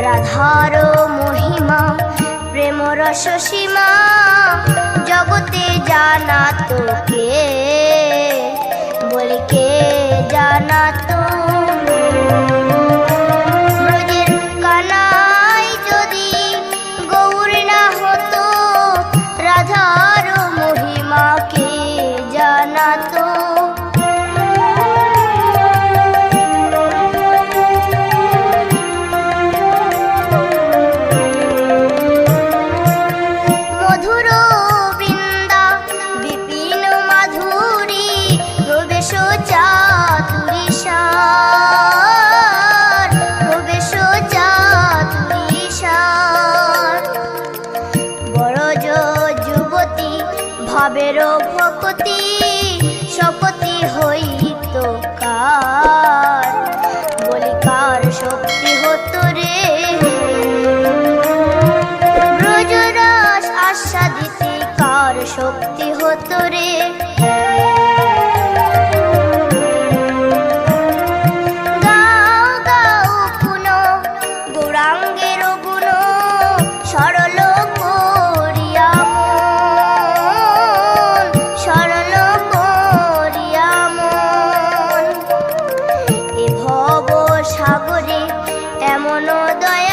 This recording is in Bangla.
রাধার মহিমা প্রেম রস সীমা জগতে জানা তো কে, বলি কে জানা তো। ব্রজের কানাই যদি গৌর না হতো, রাধার মহিমা কে জানা তো। ভাবের ভকতি শপতি হইত কার, বলি কার শক্তি হতো রে। ব্রজরস আস্বাদিতে কার শক্তি হতো রে। গাও গাও গুণ গৌরাঙ্গের গুণ সরল করিয়া সাগরে এমন দয়া